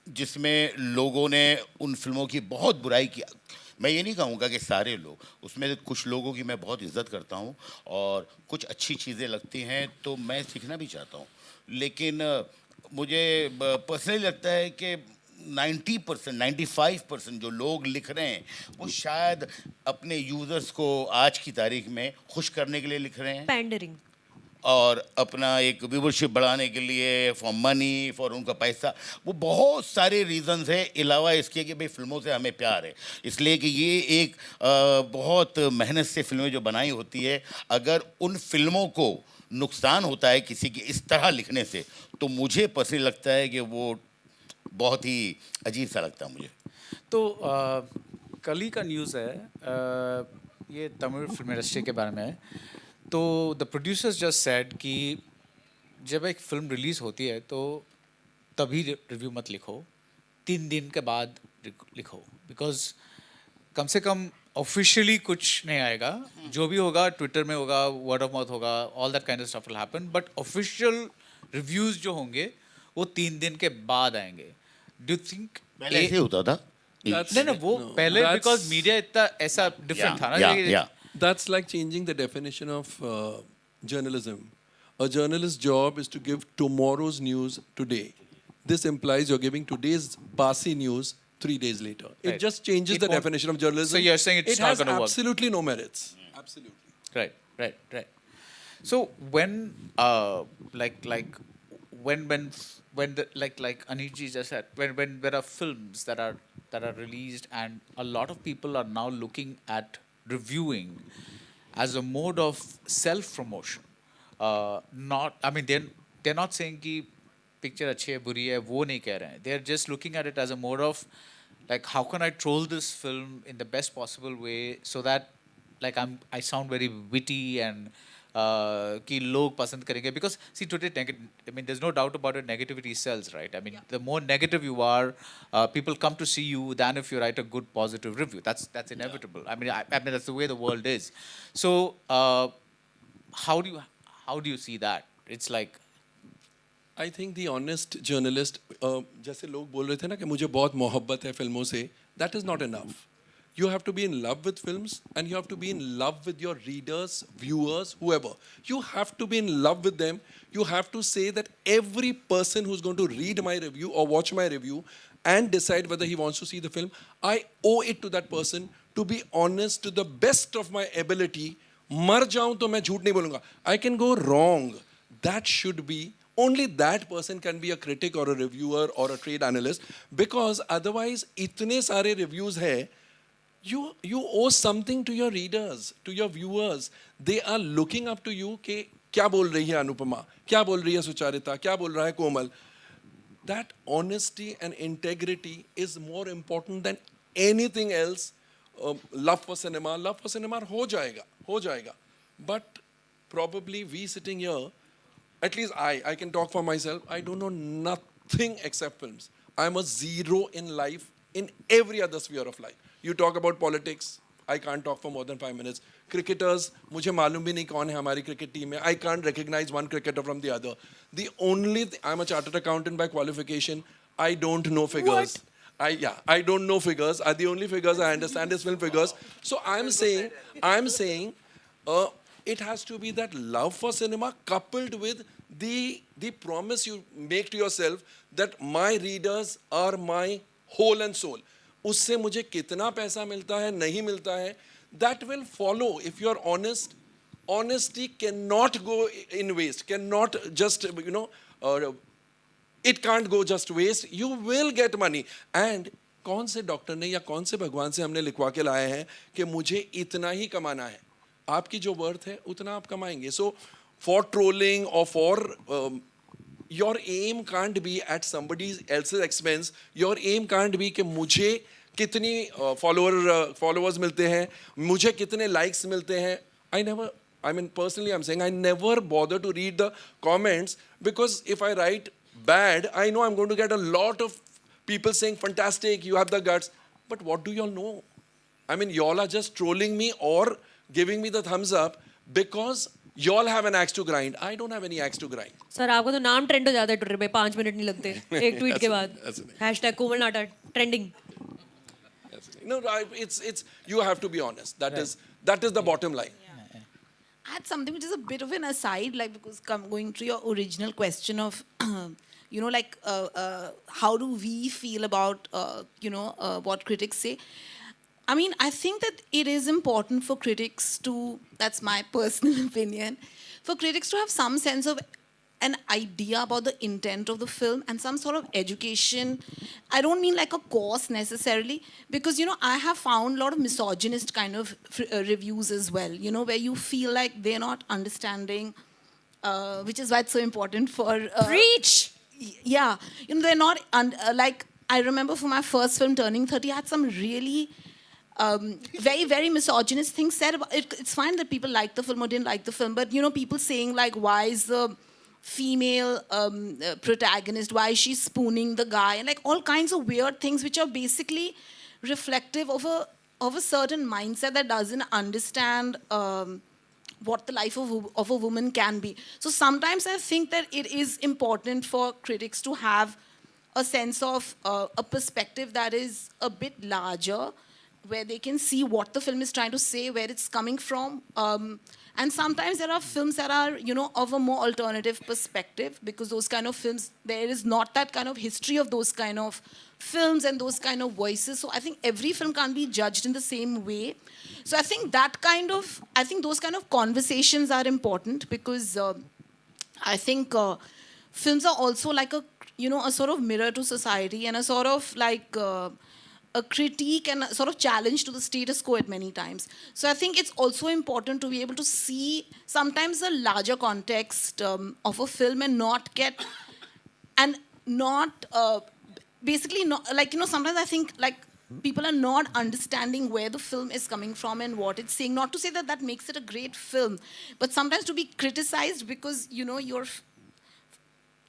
जिसमें लोगों ने उन फिल्मों की बहुत बुराई की. मैं ये नहीं कहूँगा कि सारे लोग, उसमें से कुछ लोगों की मैं बहुत इज्जत करता हूँ और कुछ अच्छी चीज़ें लगती हैं तो मैं सीखना भी चाहता हूँ, लेकिन मुझे पर्सनली लगता है कि 90%, 95% जो लोग लिख रहे हैं वो शायद अपने यूज़र्स को आज की तारीख में खुश करने के लिए लिख रहे हैं Pandering. और अपना एक व्यूवरशिप बढ़ाने के लिए, फॉर मनी, फॉर उनका पैसा, वो बहुत सारे रीजंस है अलावा इसके कि भाई फिल्मों से हमें प्यार है. इसलिए कि ये एक बहुत मेहनत से फिल्में जो बनाई होती है, अगर उन फिल्मों को नुकसान होता है किसी की इस तरह लिखने से तो मुझे पर्सनली लगता है कि वो बहुत ही अजीब सा लगता है मुझे. तो कल ही का न्यूज़ है, ये तमिल फिल्म इंडस्ट्री के बारे में है. तो द प्रोड्यूसर्स जस्ट सेड कि जब एक फिल्म रिलीज़ होती है तो तभी रिव्यू मत लिखो, 3 दिन के बाद लिखो, बिकॉज कम से कम ऑफिशियली कुछ नहीं आएगा. जो भी होगा ट्विटर में होगा, वर्ड ऑफ माउथ होगा, all that kind of stuff will happen, but official reviews जो होंगे वो 3 दिन के बाद आएंगे. डू यू थिंक पहले ऐसे होता था? नहीं वो पहले that's- बिकॉज मीडिया इतना ऐसा डिफरेंट था ना. या That's like changing the definition of journalism. A journalist's job is to give tomorrow's news today. This implies you're giving today's Basi news 3 days later. It Right. just changes It the won't- definition of journalism. So you're saying it's it not has gonna work. absolutely no merits. Absolutely. Right. So when when the, like Aniji just said, when there are films that are released and a lot of people are now looking at reviewing as a mode of self promotion. Not, I mean, they're not saying कि picture अच्छी है बुरी है वो नहीं कह रहे हैं. They're just looking at it as a mode of like how can I troll this film in the best possible way so that like I sound very witty and कि लोग पसंद करेंगे, because see today I mean there's no doubt about it, negativity sells, right? I mean the more negative you are, people come to see you than if you write a good positive review. That's inevitable. I mean that's the way the world is. So how do you see that? It's like I think the honest journalist, जैसे लोग बोल रहे थे ना कि मुझे बहुत मोहब्बत है फिल्मों से, that is not enough. You have to be in love with films and you have to be in love with your readers, viewers, whoever. You have to be in love with them. You have to say that every person who's going to read my review or watch my review and decide whether he wants to see the film, I owe it to that person to be honest to the best of my ability. मर जाऊं तो मैं झूठ नहीं बोलूंगा. I can go wrong. That should be, only that person can be a critic or a reviewer or a trade analyst, because otherwise इतने सारे reviews है. You owe something to your readers, to your viewers. They are looking up to you कि क्या बोल रही है अनुपमा, क्या बोल रही है सुचारिता, क्या बोल रहा है कोमल. that honesty and integrity is more important than anything else. Love for cinema ho jayega. But probably we sitting here, at least I can talk for myself. I don't know nothing except films. I'm a zero in life, in every other sphere of life. You talk about politics, I can't talk for more than 5 minutes. Cricketers, मुझे मालूम भी नहीं कौन है हमारी cricket team में. I can't recognize one cricketer from the other. The only I'm a chartered accountant by qualification. I don't know figures. I don't know figures. The only figures I understand is film figures. So I'm saying, it has to be that love for cinema coupled with the promise you make to yourself that my readers are my whole and soul. उससे मुझे कितना पैसा मिलता है नहीं मिलता है, that will follow if you're honest. Honesty cannot go in waste, cannot just it can't go just waste. You will get money. And कौन से डॉक्टर ने या कौन से भगवान से हमने लिखवा के लाए हैं कि मुझे इतना ही कमाना है. आपकी जो वर्थ है उतना आप कमाएंगे. So for trolling or for your aim can't be at somebody else's expense. Your aim can't be कि मुझे कितनी followers मिलते हैं, मुझे कितने likes मिलते हैं. Personally I'm saying I never bother to read the comments, because if I write bad, I know I'm going to get a lot of people saying, fantastic, you have the guts. But what do y'all know? Y'all are just trolling me or giving me the thumbs up because y'all have an axe to grind. I don't have any axe to grind. Sir आपको तो नाम trend हो जाता है Twitter पे, 5 minute नहीं लगते एक ट्वीट के बाद. #कोमल नाटा trending. No, it's you have to be honest. That is the bottom line. I had something which is a bit of an aside, like, because going to your original question of, how do we feel about, what critics say? I think that it is important for critics to, that's my personal opinion, for critics to have some sense of an idea about the intent of the film and some sort of education. I don't mean like a course necessarily, because, I have found a lot of misogynist kind of reviews as well, where you feel like they're not understanding, which is why it's so important for... Preach! Yeah. They're not... I remember for my first film, Turning 30, I had some really... very, very misogynist things said about it. It's fine that people liked the film or didn't like the film, but, people saying, like, why is the female protagonist, why is she spooning the guy, and like all kinds of weird things which are basically reflective of a certain mindset that doesn't understand what the life of a woman can be. So sometimes I think that it is important for critics to have a sense of a perspective that is a bit larger, where they can see what the film is trying to say, where it's coming from. And sometimes there are films that are, of a more alternative perspective, because those kind of films, there is not that kind of history of those kind of films and those kind of voices. So I think every film can't be judged in the same way. So I think those kind of conversations are important, because I think films are also like a sort of mirror to society, and a sort of like... a critique and a sort of challenge to the status quo at many times. So I think it's also important to be able to see sometimes a larger context of a film, and not get, and not, basically not, sometimes I think like people are not understanding where the film is coming from and what it's saying. Not to say that that makes it a great film, but sometimes to be criticized because, you're,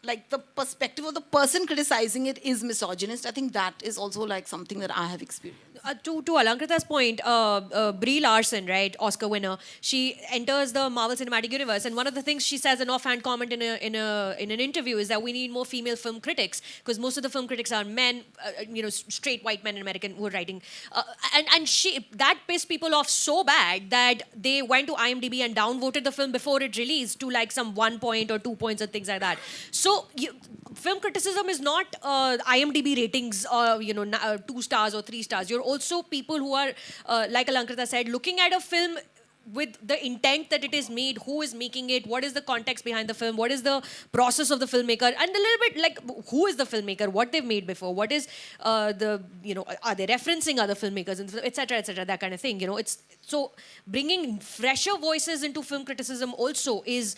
like the perspective of the person criticizing it is misogynist. I think that is also like something that I have experienced. To Alankrita's point, Brie Larson, right, Oscar winner, she enters the Marvel Cinematic Universe, and one of the things she says, an offhand comment in an interview, is that we need more female film critics, because most of the film critics are men, straight white men in American who are writing, and that pissed people off so bad that they went to IMDb and downvoted the film before it released to like some 1 point or 2 points and things like that. So film criticism is not IMDb ratings, 2 stars or 3 stars. You're also people who are, like Alankrita said, looking at a film with the intent that it is made, who is making it, what is the context behind the film, what is the process of the filmmaker, and a little bit like who is the filmmaker, what they've made before, what is are they referencing other filmmakers, etc., that kind of thing. It's so bringing fresher voices into film criticism also is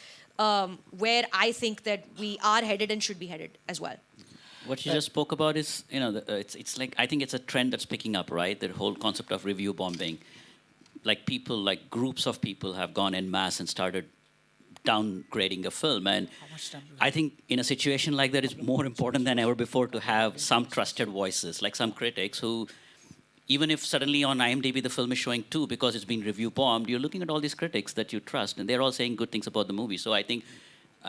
where I think that we are headed and should be headed as well. What you just spoke about is, it's like, I think it's a trend that's picking up, right? The whole concept of review bombing. Like people, like groups of people have gone en masse and started downgrading a film. And I think in a situation like that, it's more important than ever before to have some trusted voices, like some critics who, even if suddenly on IMDb the film is showing 2 because it's been review bombed, you're looking at all these critics that you trust, and they're all saying good things about the movie. So I think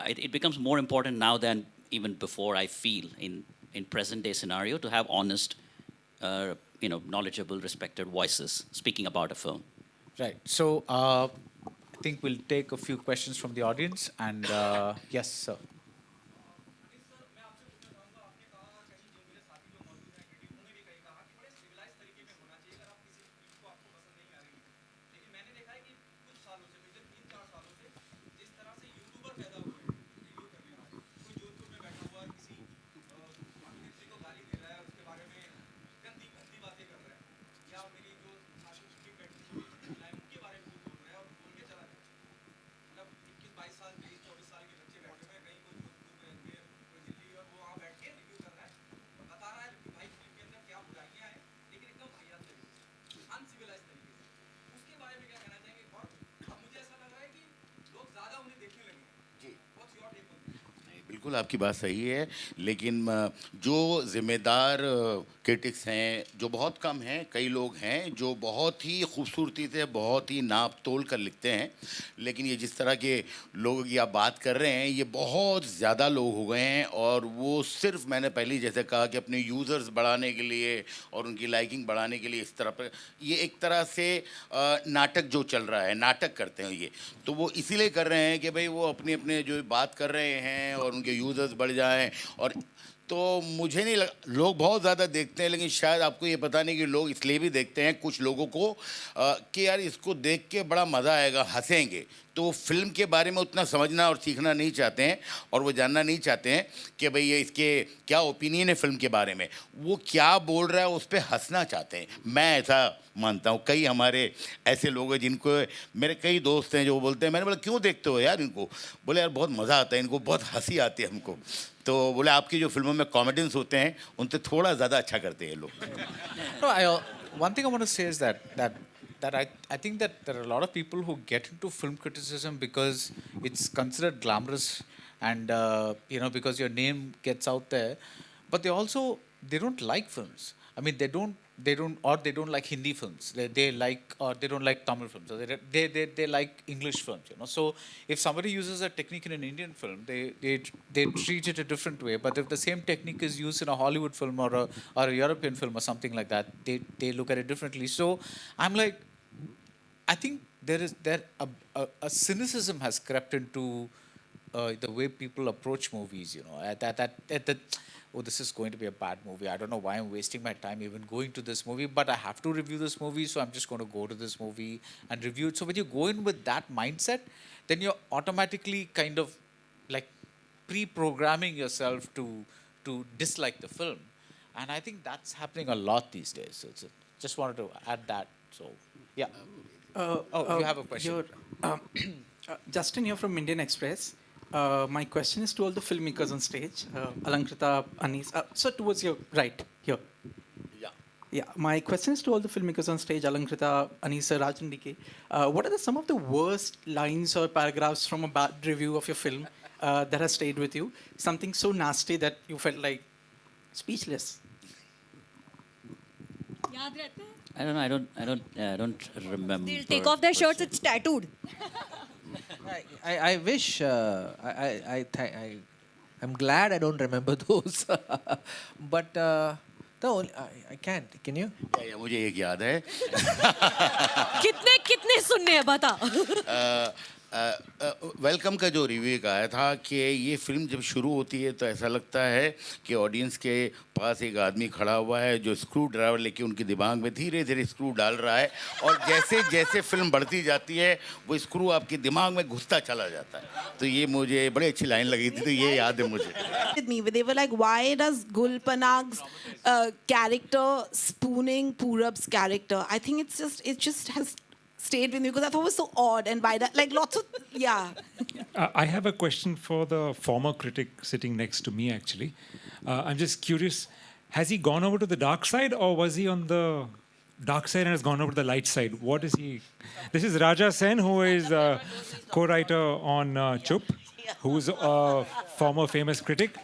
it becomes more important now than even before, I feel, in present day scenario, to have honest, knowledgeable, respected voices speaking about a film. Right. So I think we'll take a few questions from the audience. And yes, sir. बिल्कुल आपकी बात सही है, लेकिन जो ज़िम्मेदार critics हैं, जो बहुत कम हैं, कई लोग हैं जो बहुत ही खूबसूरती से, बहुत ही नाप तोल कर लिखते हैं, लेकिन ये जिस तरह के लोगों की आप बात कर रहे हैं, ये बहुत ज़्यादा लोग हो गए हैं, और वो सिर्फ, मैंने पहले ही जैसे कहा कि अपने यूज़र्स बढ़ाने के लिए और उनकी लाइकिंग बढ़ाने के लिए इस तरह पर, ये एक तरह से नाटक जो चल रहा है, नाटक करते हैं ये, तो वो इसीलिए कर रहे हैं कि भाई वो अपने अपने जो बात कर रहे हैं और उनके यूज़र्स बढ़ जाएं। और तो मुझे नहीं लगा, लोग बहुत ज़्यादा देखते हैं, लेकिन शायद आपको ये पता नहीं कि लोग इसलिए भी देखते हैं कुछ लोगों को कि यार इसको देख के बड़ा मज़ा आएगा, हंसेंगे, तो वो फिल्म के बारे में उतना समझना और सीखना नहीं चाहते हैं, और वो जानना नहीं चाहते हैं कि भाई ये इसके क्या ओपिनियन है फिल्म के बारे में, वो क्या बोल रहा है उस पर हंसना चाहते हैं। मैं ऐसा मानता हूँ। कई हमारे ऐसे लोग हैं जिनको, मेरे कई दोस्त हैं जो बोलते हैं, मैंने बोला क्यों देखते हो यार इनको, बोले यार बहुत मज़ा आता है, इनको बहुत हंसी आती है हमको, तो बोले आपकी जो फिल्मों में कॉमेडियंस होते हैं उनसे थोड़ा ज़्यादा अच्छा करते हैं लोग। No, one thing I want to say is that I think that there are a lot of people who get into film criticism because it's considered glamorous, and because your name gets out there, but they don't like films. I mean, they don't like Hindi films. They like, or they don't like Tamil films. Or they like English films. So if somebody uses a technique in an Indian film, they treat it a different way. But if the same technique is used in a Hollywood film or a European film or something like that, they look at it differently. So I'm like, I think a cynicism has crept into the way people approach movies. Oh, this is going to be a bad movie. I don't know why I'm wasting my time even going to this movie, but I have to review this movie, so I'm just going to go to this movie and review it. So when you go in with that mindset, then you're automatically kind of like pre-programming yourself to dislike the film. And I think that's happening a lot these days. So just wanted to add that. So, yeah. You have a question. Justin here from Indian Express. My question is to all the filmmakers on stage, Alankrita, Anis. So towards your right, here. Yeah, my question is to all the filmmakers on stage, Alankrita, Anisa, Rajan DK. What are some of the worst lines or paragraphs from a bad review of your film that has stayed with you? Something so nasty that you felt like speechless. I don't know. I don't remember. They'll take off their shirts. It's tattooed. I wish I'm glad I don't remember those. But I can't. Can you? या मुझे एक याद है। कितने सुनने हैं बता। Welcome का जो रिव्यू एक आया था कि ये फिल्म जब शुरू होती है तो ऐसा लगता है कि ऑडियंस के पास एक आदमी खड़ा हुआ है जो स्क्रू ड्राइवर लेके उनके दिमाग में धीरे धीरे स्क्रू डाल रहा है, और जैसे जैसे फिल्म बढ़ती जाती है वो स्क्रू आपके दिमाग में घुसता चला जाता है। तो ये मुझे बड़ी अच्छी लाइन लगी थी, तो ये याद है मुझे। They were like, why does Gul Panag's character spooning Purab's character? I think it just has stayed with me because I thought it was so odd, and by that, like lots of, yeah. I have a question for the former critic sitting next to me, actually. I'm just curious, has he gone over to the dark side, or was he on the dark side and has gone over to the light side? What is he? This is Raja Sen, who is co-writer on Chup, who's a former famous critic.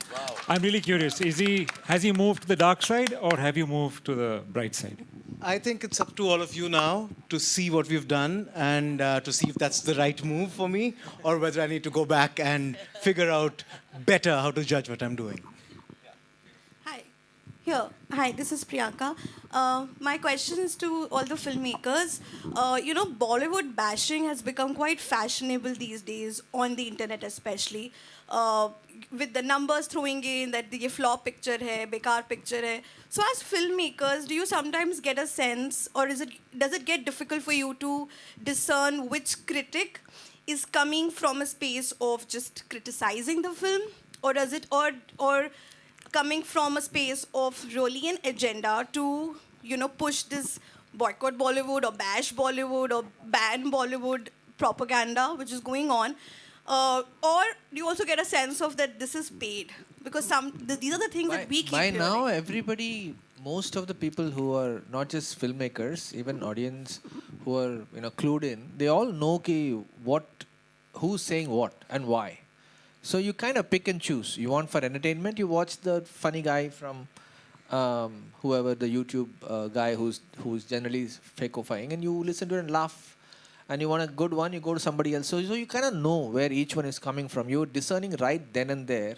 I'm really curious. Has he moved to the dark side, or have you moved to the bright side? I think it's up to all of you now to see what we've done and to see if that's the right move for me or whether I need to go back and figure out better how to judge what I'm doing. Hi. Here. Hi, this is Priyanka. My question is to all the filmmakers. Bollywood bashing has become quite fashionable these days, on the internet especially. With the numbers throwing in that the flop picture hai, bekar picture hai. So as filmmakers, do you sometimes get a sense, or does it get difficult for you to discern which critic is coming from a space of just criticizing the film, or does it or coming from a space of really an agenda to push this boycott Bollywood or bash Bollywood or ban Bollywood propaganda which is going on? Or do you also get a sense of that this is paid? Because these are the things that we keep By hearing. now, everybody, most of the people who are not just filmmakers, even audience who are clued in, they all know who's saying what and why. So you kind of pick and choose. You want for entertainment, you watch the funny guy from whoever, the YouTube guy who's generally fakifying, and you listen to it and laugh. And you want a good one, you go to somebody else. So you kind of know where each one is coming from. You're discerning right then and there.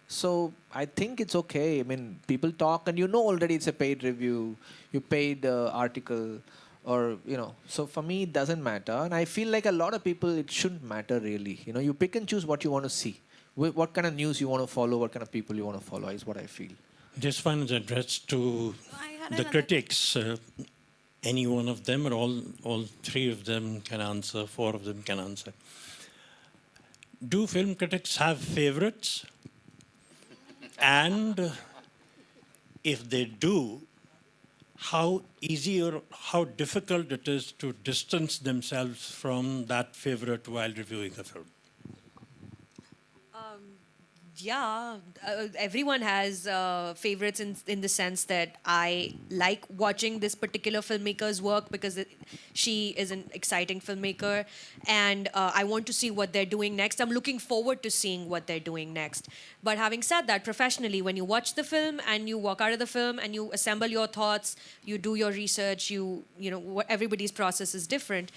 So I think it's okay. I mean, people talk and already it's a paid review. You paid the article or, So for me, it doesn't matter. And I feel like a lot of people, it shouldn't matter really. You pick and choose what you want to see. What kind of news you want to follow, what kind of people you want to follow is what I feel. This one is addressed to the critics. Any one of them or all three of them can answer, four of them can answer. Do film critics have favorites? And if they do, how easy or how difficult it is to distance themselves from that favorite while reviewing a film? Everyone has favorites in the sense that I like watching this particular filmmaker's work because she is an exciting filmmaker, and I want to see what they're doing next. I'm looking forward to seeing what they're doing next. But having said that, professionally, when you watch the film and you walk out of the film and you assemble your thoughts, you do your research, everybody's process is different.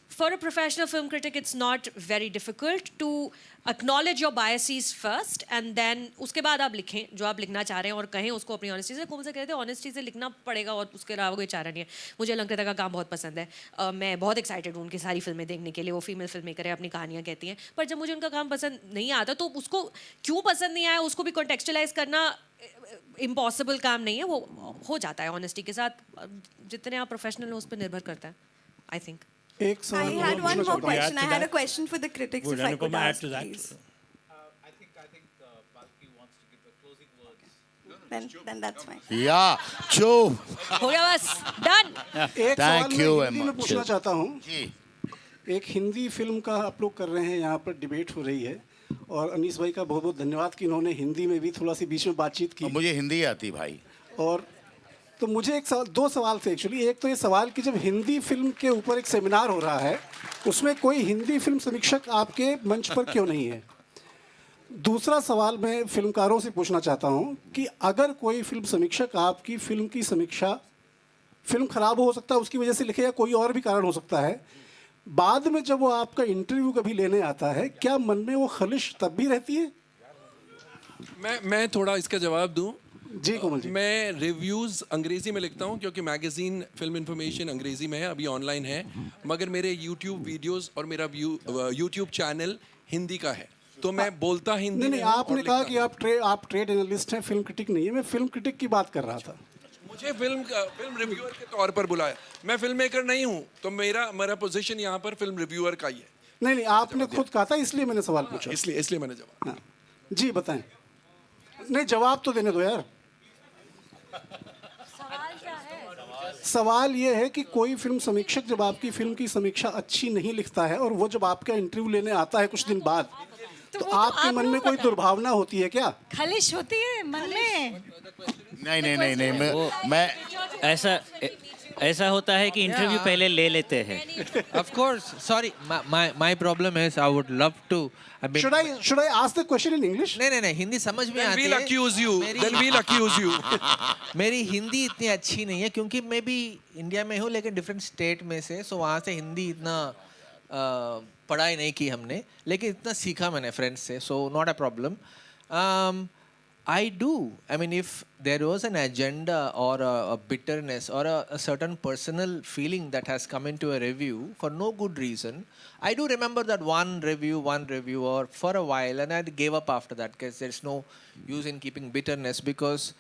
For a professional film critic, it's not very difficult to acknowledge your biases first and then उसके बाद आप लिखें जो आप लिखना चाह रहे हैं और कहें उसको अपनी ऑनेस्टी से कौन से कहते हैं ऑनेस्टी से लिखना पड़ेगा और उसके अलावा कोई चारा नहीं है मुझे अलंकृता का काम बहुत पसंद है मैं बहुत एक्साइटेड हूँ उनकी सारी फिल्में देखने के लिए वो फीमेल फिल्म मेकर है अपनी कहानियाँ कहती हैं पर जब मुझे उनका काम पसंद नहीं आता तो उसको क्यों पसंद नहीं आया उसको भी कॉन्टेक्चुअलाइज करना इम्पॉसिबल काम नहीं है वो हो जाता है ऑनेस्टी के साथ जितने आप प्रोफेशनल हो उस पर निर्भर करता है I think I had one more question. I had a question for the critics, if I could ask, please. I think Balki wants to give the closing words. Then that's fine. Yeah, Chup. हो गया बस done एक Thank सवाल you मैं very Hindi में much. पूछना चाहता हूँ जी एक हिंदी फिल्म का आप लोग कर रहे हैं यहाँ पर डिबेट हो रही है और अनीस भाई का बहुत बहुत धन्यवाद कि इन्होंने हिंदी में भी थोड़ा सी बीच में बातचीत की मुझे हिंदी आती भाई और तो मुझे दो सवाल थे एक्चुअली एक तो ये सवाल कि जब हिंदी फिल्म के ऊपर एक सेमिनार हो रहा है उसमें कोई हिंदी फिल्म समीक्षक आपके मंच पर क्यों नहीं है दूसरा सवाल मैं फिल्मकारों से पूछना चाहता हूँ कि अगर कोई फिल्म समीक्षक आपकी फिल्म की समीक्षा फिल्म खराब हो सकता है उसकी वजह से लिखे या कोई और भी कारण हो सकता है बाद में जब वो आपका इंटरव्यू कभी लेने आता है क्या मन में वो खलिश तब भी रहती है मैं थोड़ा इसका जवाब दूं जी कोमल जी मैं रिव्यूज़ अंग्रेज़ी में लिखता हूँ क्योंकि मैगज़ीन फिल्म इंफॉर्मेशन अंग्रेज़ी में है अभी ऑनलाइन है मगर मेरे यूट्यूब वीडियोस और मेरा यूट्यूब चैनल हिंदी का है तो मैं बोलता हिंदी नहीं आपने कहा कि आप ट्रेड एनालिस्ट हैं फिल्म क्रिटिक नहीं है मैं फिल्म क्रिटिक की बात कर रहा था मुझे फिल्म रिव्यूअर के तौर पर बुलाया मैं फिल्म मेकर नहीं हूँ तो मेरा पोजीशन यहाँ पर फिल्म रिव्यूअर का ही है नहीं आपने खुद कहा था इसलिए मैंने सवाल पूछा इसलिए मैंने जवाब जी बताएं नहीं जवाब तो देने दो यार सवाल ये है कि कोई फिल्म समीक्षक जब आपकी फिल्म की समीक्षा अच्छी नहीं लिखता है और वो जब आपका इंटरव्यू लेने आता है कुछ दिन बाद तो आपके मन में कोई दुर्भावना होती है क्या? खलिश होती है मन में? नहीं, मैं ऐसा ऐसा होता है कि इंटरव्यू पहले ले लेते हैं. Of course. Sorry, my problem is I would love to. I mean, should I ask the question in English? नहीं हिंदी समझ में आती है. We'll accuse you. Then we'll accuse you. मेरी हिंदी इतनी अच्छी नहीं है क्योंकि मैं भी इंडिया में हूँ लेकिन डिफरेंट स्टेट में से, सो वहाँ से हिंदी इतना पढ़ाई नहीं की हमने, लेकिन इतना सीखा मैंने फ्रेंड्स से, so not a problem. I do. I mean, if there was an agenda or a bitterness or a certain personal feeling that has come into a review for no good reason, I do remember that one reviewer for a while, and I gave up after that because there's no use in keeping bitterness, because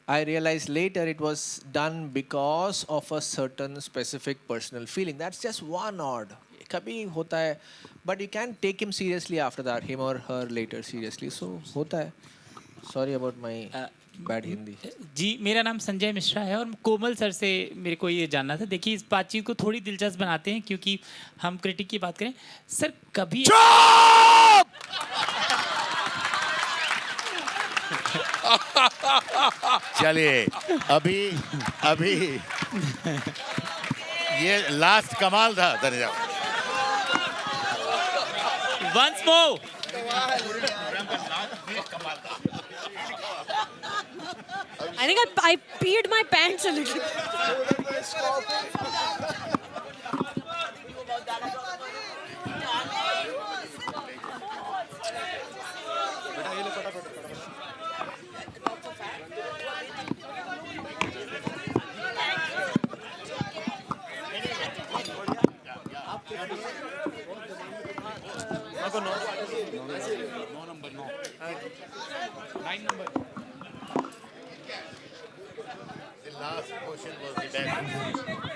I realized later it was done because of a certain specific personal feeling. That's just one odd. कभी होता है, but you can't take him seriously after that, him or her later seriously. So होता है. Sorry about my bad Hindi. जी, मेरा नाम संजय मिश्रा है और कोमल sir से मेरे को ये जानना था. देखिए, इस बातचीत को थोड़ी दिलचस्प बनाते हैं क्योंकि हम क्रिटिक की बात करें. सर कभी चलिए अभी ये लास्ट कमाल था. Once more. I think I peed my pants a little. The last question was the best.